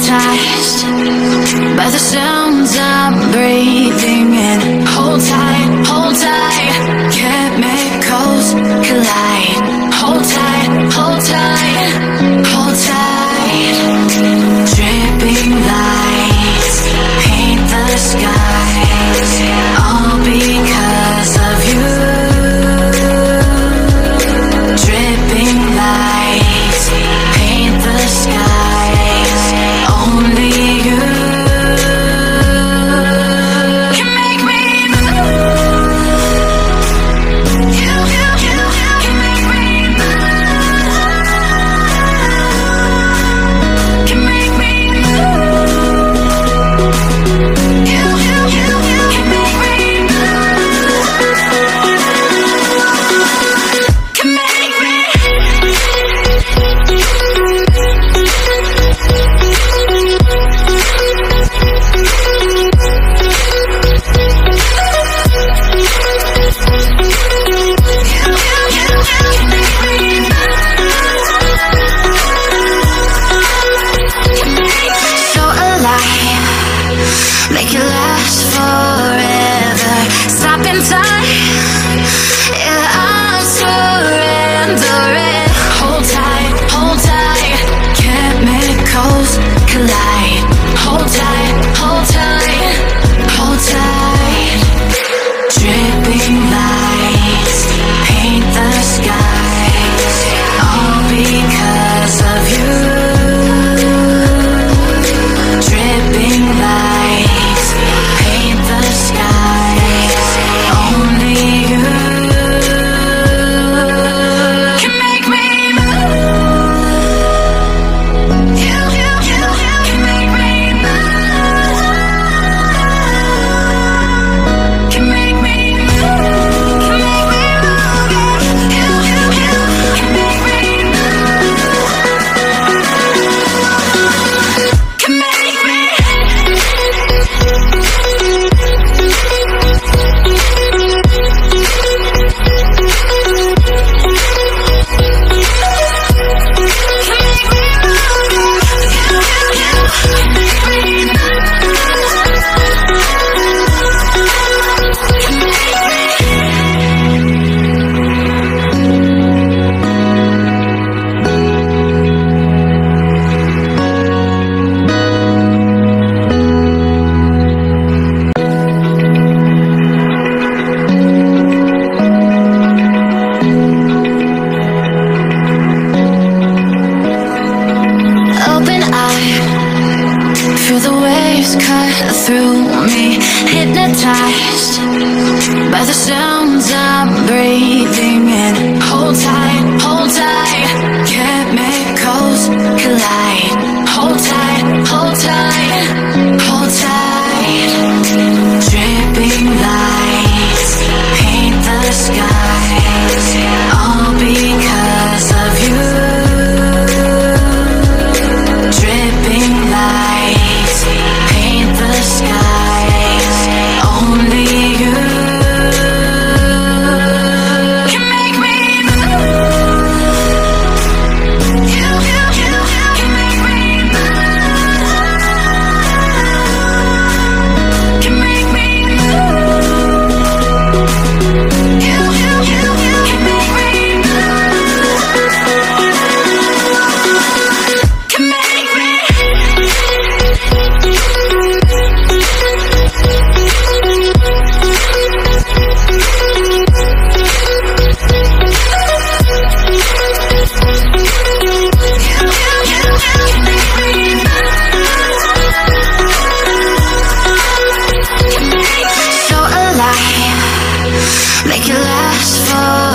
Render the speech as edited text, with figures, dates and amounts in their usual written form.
hypnotized by the sounds I'm breathing in. Hold tight, chemicals collide. Hold tight, hold tight, hold tight. Dripping lights paint the skies, all because of you. Dripping lights paint the skies, only you can make me move. You can make me move. Can make me move. You can make me move. Can make me. So alive, make it last forever. Stop in time, yeah, I'm surrendering. Hold tight, chemicals collide. Hold tight, hold tight. Dripping lights paint the skies, all because of you. Dripping lights paint the skies, only you can make me move. You can make me move. Can make me move. Can make me move. You can make me move. Can make me. Open eye, feel the waves cut through me. Hypnotized by the sounds I'm breathing in. Hold tight, chemicals collide. Hold tight, hold tight. Dripping lights paint the skies, all because of you. Dripping lights paint the skies, only you can make me move. You can make me move. Can make me move. You can make me move. Can make me. So alive, make it last forever.